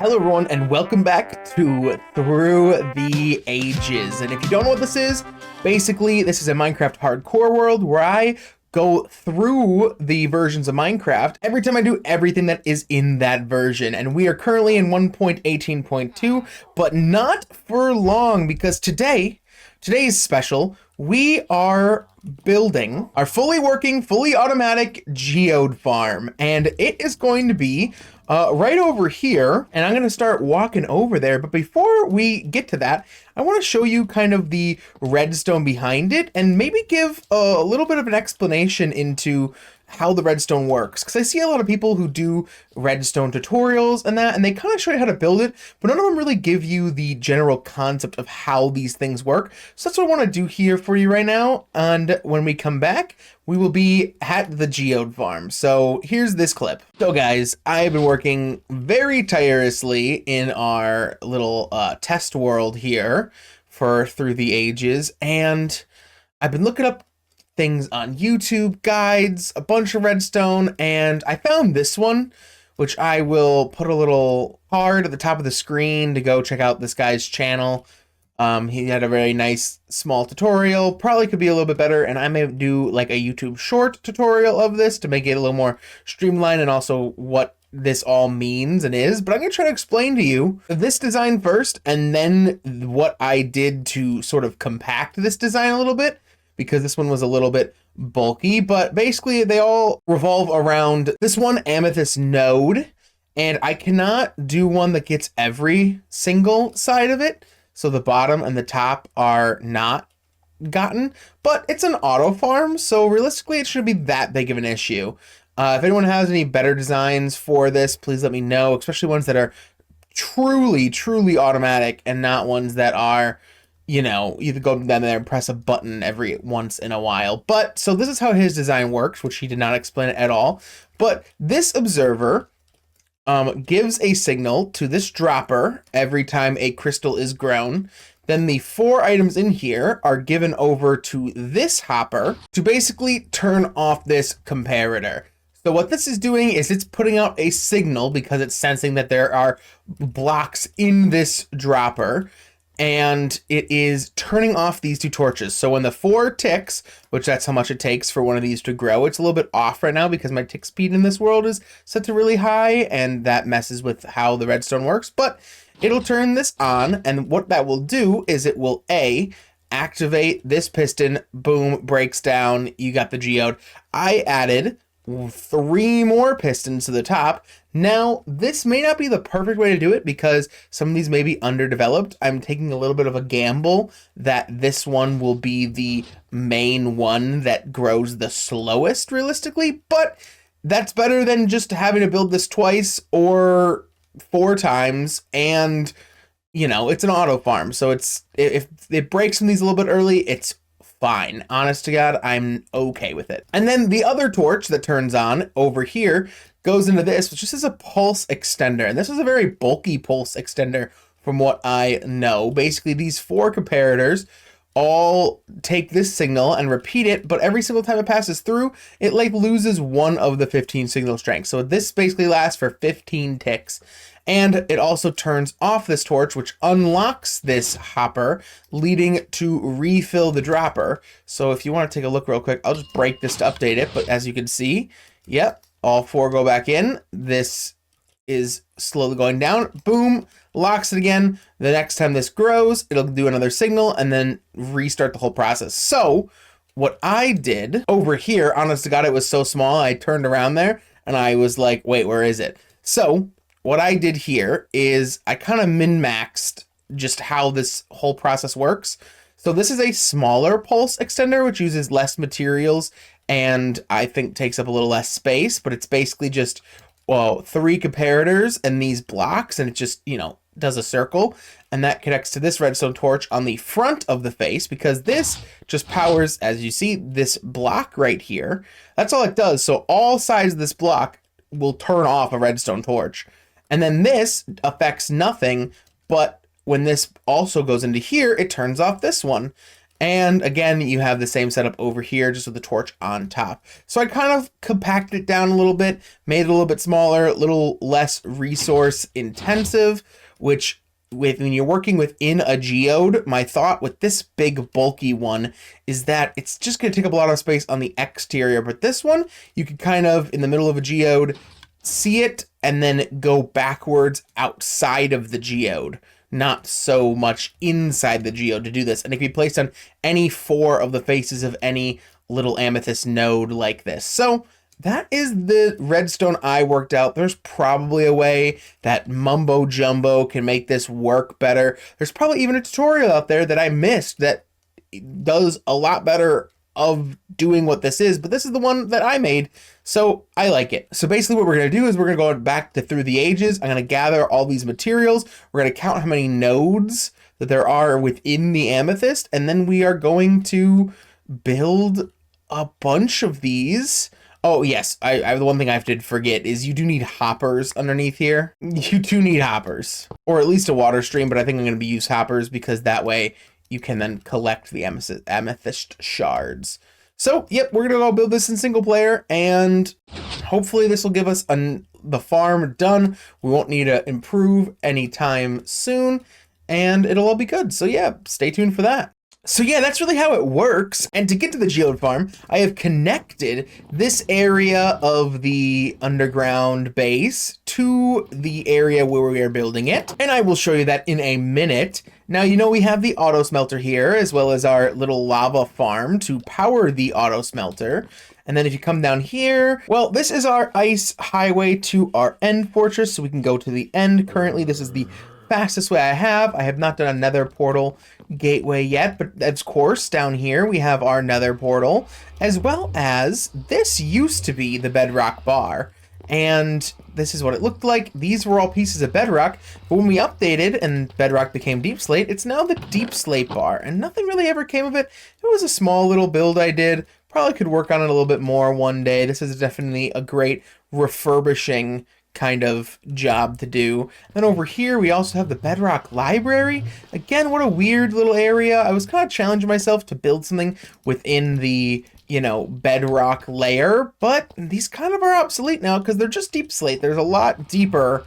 Hello everyone and welcome back to Through the Ages. And if you don't know what this is, basically this is a Minecraft hardcore world where I go through the versions of Minecraft every time I do everything that is in that version. And we are currently in 1.18.2, but not for long because today is special. We are building our fully working, fully automatic geode farm, and it is going to be right over here, and I'm going to start walking over there. But before we get to that, I want to show you kind of the redstone behind it and maybe give a little bit of an explanation into how the redstone works, because I see a lot of people who do redstone tutorials and they kind of show you how to build it, but none of them really give you the general concept of how these things work. So that's what I want to do here for you right now, and when we come back we will be at the geode farm. So here's this clip. So guys, I've been working very tirelessly in our little test world here for Through the Ages, and I've been looking up things on YouTube, guides, a bunch of redstone, and I found this one, which I will put a little card at the top of the screen to go check out this guy's channel. He had a very nice small tutorial, probably could be a little bit better, and I may do like a YouTube short tutorial of this to make it a little more streamlined and also what this all means and is. But I'm going to try to explain to you this design first and then what I did to sort of compact this design a little bit, because this one was a little bit bulky. But basically they all revolve around this one amethyst node, and I cannot do one that gets every single side of it, so the bottom and the top are not gotten, but it's an auto farm, so realistically it shouldn't be that big of an issue. If anyone has any better designs for this, please let me know, especially ones that are truly automatic and not ones that are, you know, you could go down there and press a button every once in a while. But so this is how his design works, which he did not explain it at all. But this observer gives a signal to this dropper every time a crystal is grown. Then the 4 items in here are given over to this hopper to basically turn off this comparator. So what this is doing is it's putting out a signal because it's sensing that there are blocks in this dropper, and it is turning off these 2 torches. So when the 4 ticks, which that's how much it takes for one of these to grow, it's a little bit off right now because my tick speed in this world is set to really high, and that messes with how the redstone works, but it'll turn this on, and what that will do is it will activate this piston, boom, breaks down, you got the geode. I added 3 more pistons to the top. Now, this may not be the perfect way to do it because some of these may be underdeveloped. I'm taking a little bit of a gamble that this one will be the main one that grows the slowest realistically, but that's better than just having to build this twice or 4 times, and you know, it's an auto farm, so it's, if it breaks from these a little bit early, it's fine. Honest to God, I'm okay with it. And then the other torch that turns on over here goes into this, which just is a pulse extender. And this is a very bulky pulse extender from what I know. Basically, these 4 comparators all take this signal and repeat it, but every single time it passes through, it like loses 1 of the 15 signal strength. So this basically lasts for 15 ticks. And it also turns off this torch, which unlocks this hopper, leading to refill the dropper. So if you want to take a look real quick, I'll just break this to update it. But as you can see, yep, all 4 go back in. This is slowly going down. Boom, locks it again. The next time this grows, it'll do another signal and then restart the whole process. So what I did over here, honest to God, it was so small, I turned around there and I was like, wait, where is it? So what I did here is I kind of min-maxed just how this whole process works. So this is a smaller pulse extender, which uses less materials and I think takes up a little less space, but it's basically just, well, 3 comparators and these blocks, and it just, you know, does a circle, and that connects to this redstone torch on the front of the face, because this just powers, as you see, this block right here. That's all it does. So all sides of this block will turn off a redstone torch. And then this affects nothing, but when this also goes into here, it turns off this one. And again, you have the same setup over here, just with the torch on top. So I kind of compacted it down a little bit, made it a little bit smaller, a little less resource intensive, which when you're working within a geode, my thought with this big bulky one is that it's just going to take up a lot of space on the exterior. But this one, you could kind of, in the middle of a geode, see it and then go backwards outside of the geode, not so much inside the geode to do this. And it can be placed on any 4 of the faces of any little amethyst node like this. So that is the redstone I worked out. There's probably a way that Mumbo Jumbo can make this work better. There's probably even a tutorial out there that I missed that does a lot better of doing what this is, but this is the one that I made, so I like it. So basically what we're going to do is we're going to go back to Through the Ages. I'm going to gather all these materials. We're going to count how many nodes that there are within the amethyst, and then we are going to build a bunch of these. Oh yes, I the one thing I have to forget is you do need hoppers underneath here. You do need hoppers, or at least a water stream, but I think I'm going to use hoppers because that way you can then collect the amethyst shards. So, yep, we're going to go build this in single player, and hopefully this will give us the farm done. We won't need to improve anytime soon, and it'll all be good. So yeah, stay tuned for that. So yeah, that's really how it works. And to get to the geode farm, I have connected this area of the underground base to the area where we are building it. And I will show you that in a minute. Now, you know, we have the auto smelter here, as well as our little lava farm to power the auto smelter. And then if you come down here, well, this is our ice highway to our end fortress, so we can go to the end. Currently, this is the fastest way I have. I have not done a nether portal gateway yet, but of course, down here we have our nether portal, as well as this used to be the bedrock bar. And this is what it looked like. These were all pieces of bedrock, but when we updated and bedrock became deep slate, it's now the deep slate bar, and nothing really ever came of it. It was a small little build I did. Probably could work on it a little bit more one day. This is definitely a great refurbishing kind of job to do. Then over here we also have the bedrock library. Again, what a weird little area. I was kind of challenging myself to build something within the, you know, bedrock layer, but these kind of are obsolete now because they're just deep slate. There's a lot deeper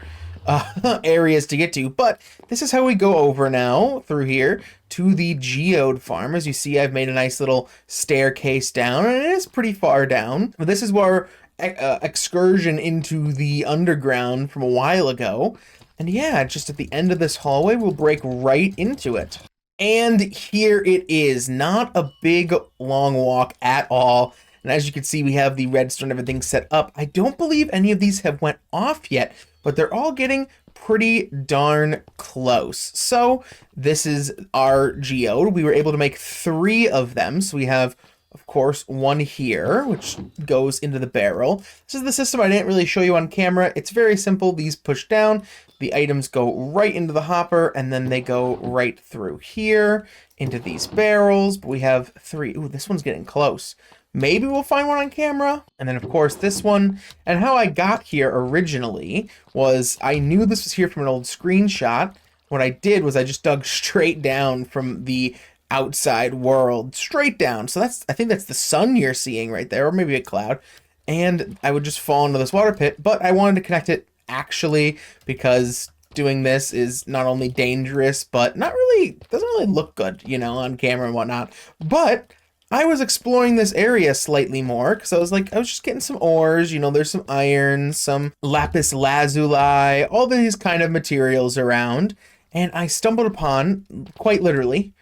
areas to get to, but this is how we go over now through here to the geode farm. As you see, I've made a nice little staircase down, and it is pretty far down. But this is where excursion into the underground from a while ago. And yeah, just at the end of this hallway, we'll break right into it. And here it is. Not a big, long walk at all. And as you can see, we have the redstone, everything set up. I don't believe any of these have went off yet, but they're all getting pretty darn close. So this is our geode. We were able to make 3 of them. So we have, of course, one here, which goes into the barrel. This is the system I didn't really show you on camera. It's very simple. These push down, the items go right into the hopper, and then they go right through here into these barrels. But we have 3. Ooh, this one's getting close. Maybe we'll find one on camera. And then, of course, this one. And how I got here originally was I knew this was here from an old screenshot. What I did was I just dug straight down from the outside world, straight down. So that's, I think that's the sun you're seeing right there, or maybe a cloud. And I would just fall into this water pit, but I wanted to connect it actually because doing this is not only dangerous, but not really, doesn't really look good, you know, on camera and whatnot. But I was exploring this area slightly more because I was just getting some ores, you know, there's some iron, some lapis lazuli, all these kind of materials around. And I stumbled upon, quite literally,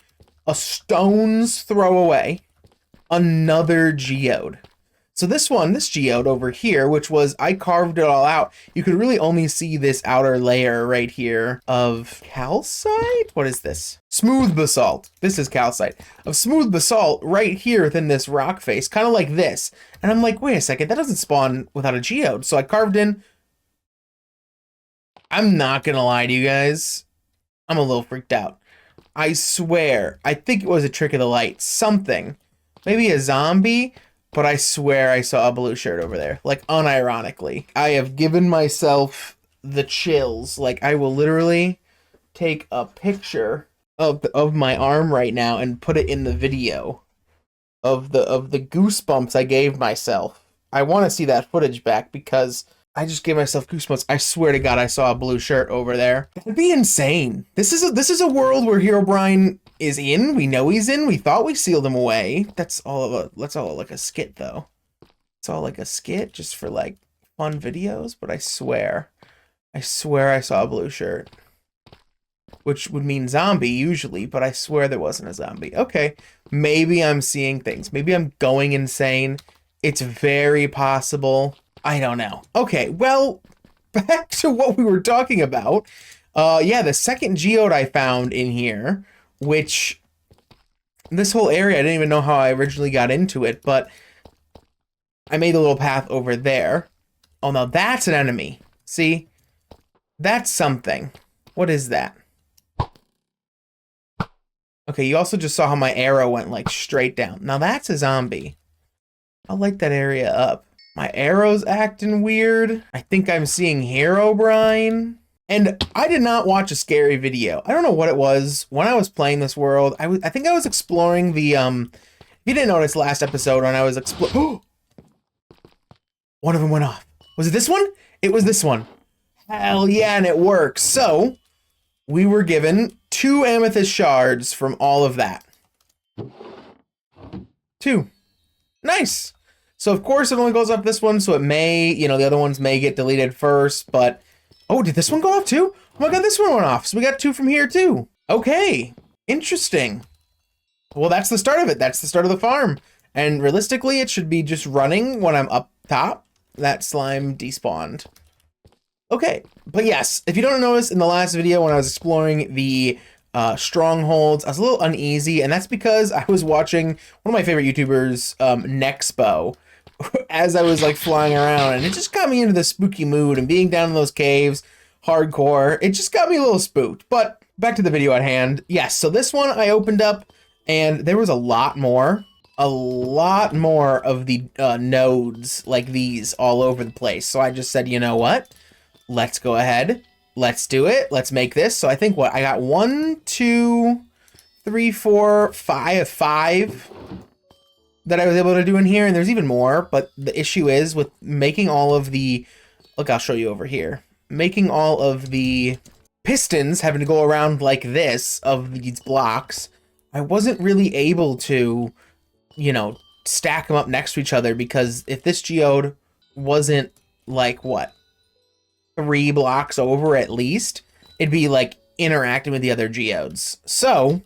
a stone's throw away, another geode. So this geode over here, which was, I carved it all out. You could really only see this outer layer right here of calcite. What is this? Smooth basalt. This is calcite. Of smooth basalt right here within this rock face, kind of like this. And I'm like, wait a second, that doesn't spawn without a geode. So I carved in. I'm not gonna lie to you guys. I'm a little freaked out. I swear, I think it was a trick of the light. Something. Maybe a zombie. But I swear I saw a blue shirt over there, like unironically. I have given myself the chills. Like I will literally take a picture of my arm right now and put it in the video of the goosebumps I gave myself. I want to see that footage back because I just gave myself goosebumps. I swear to God, I saw a blue shirt over there. That'd be insane. This is a world where Herobrine is in. We know he's in. We thought we sealed him away. That's all like a skit though. It's all like a skit just for like fun videos. But I swear I saw a blue shirt, which would mean zombie usually, but I swear there wasn't a zombie. Okay, maybe I'm seeing things. Maybe I'm going insane. It's very possible. I don't know. Okay, well, back to what we were talking about. Yeah, the second geode I found in here, which this whole area, I didn't even know how I originally got into it, but I made a little path over there. Oh, now that's an enemy. See? That's something. What is that? Okay, you also just saw how my arrow went like straight down. Now that's a zombie. I'll light that area up. My arrow's acting weird. I think I'm seeing Herobrine. And I did not watch a scary video. I don't know what it was. When I was playing this world, I think I was exploring the, if you didn't notice last episode when I was exploring, one of them went off. Was it this one? It was this one. Hell yeah, and it works. So, we were given 2 amethyst shards from all of that. 2. Nice. So, of course, it only goes up this one, so it may, you know, the other ones may get deleted first, but... Oh, did this one go off too? Oh my God, this one went off. So we got 2 from here too. Okay, interesting. Well, that's the start of it. That's the start of the farm. And realistically, it should be just running when I'm up top. That slime despawned. Okay, but yes, if you don't notice, in the last video when I was exploring the strongholds, I was a little uneasy, and that's because I was watching one of my favorite YouTubers, Nexpo, as I was like flying around, and it just got me into the spooky mood, and being down in those caves, hardcore, it just got me a little spooked. But back to the video at hand. Yes, so this one I opened up, and there was a lot more of the nodes like these all over the place. So I just said, you know what? Let's go ahead. Let's do it. Let's make this. So I think what I got 1, 2, 3, 4, 5 that I was able to do in here. And there's even more, but the issue is with making all of the, look, I'll show you over here. Making all of the pistons having to go around like this of these blocks. I wasn't really able to, you know, stack them up next to each other, because if this geode wasn't like what? 3 blocks over at least, it'd be like interacting with the other geodes. So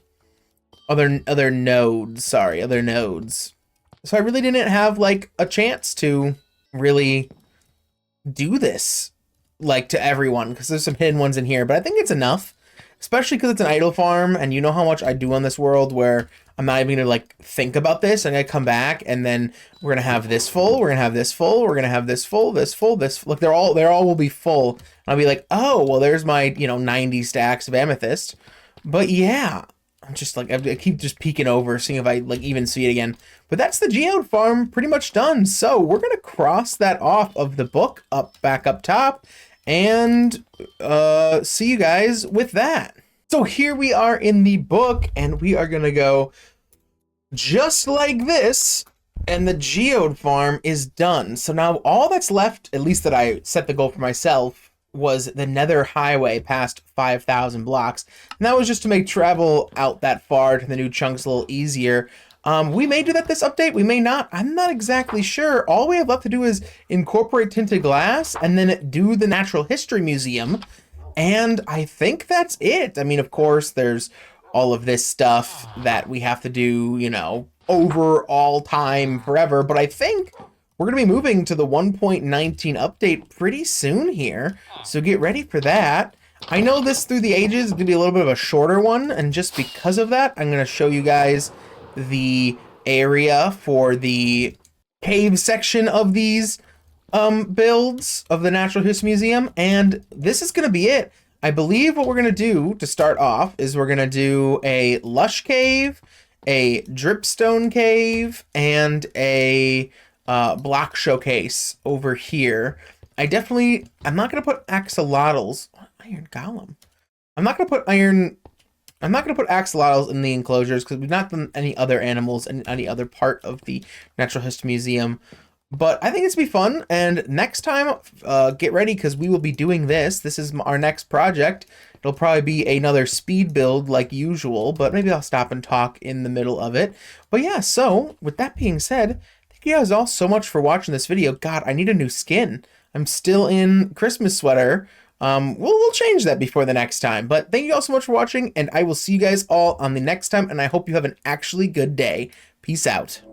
other nodes. So I really didn't have like a chance to really do this like to everyone, because there's some hidden ones in here, but I think it's enough, especially because it's an idle farm, and you know how much I do on this world where I'm not even gonna like think about this. I'm gonna come back, and then we're gonna have this full, we're gonna have this full, we're gonna have this full, this full, this. Look, they're all will be full. And I'll be like, oh, well, there's my, you know, 90 stacks of amethyst. But yeah, I'm just like, I keep just peeking over, seeing if I like even see it again. But that's the geode farm pretty much done. So we're gonna cross that off of the book back up top, and see you guys with that. So here we are in the book, and we are gonna go just like this, and the geode farm is done. So now all that's left, at least that I set the goal for myself, was the nether highway past 5,000 blocks. And that was just to make travel out that far to the new chunks a little easier. We may do that this update, we may not. I'm not exactly sure. All we have left to do is incorporate tinted glass and then do the Natural History Museum. And I think that's it. I mean, of course, there's all of this stuff that we have to do, you know, over all time forever. But I think we're going to be moving to the 1.19 update pretty soon here. So get ready for that. I know this Through the Ages is going to be a little bit of a shorter one. And just because of that, I'm going to show you guys the area for the cave section of these builds of the Natural History Museum, and this is going to be it. I believe what we're going to do to start off is we're going to do a lush cave, a dripstone cave, and a block showcase over here. I'm not going to put axolotls. Iron golem. I'm not going to put iron I'm not going to put axolotls in the enclosures because we've not done any other animals in any other part of the Natural History Museum. But I think it's be fun. And next time, get ready because we will be doing this. This is our next project. It'll probably be another speed build like usual, but maybe I'll stop and talk in the middle of it. But yeah, so with that being said, thank you guys all so much for watching this video. God, I need a new skin. I'm still in Christmas sweater. We'll change that before the next time. But thank you all so much for watching, and I will see you guys all on the next time, and I hope you have an actually good day. Peace out.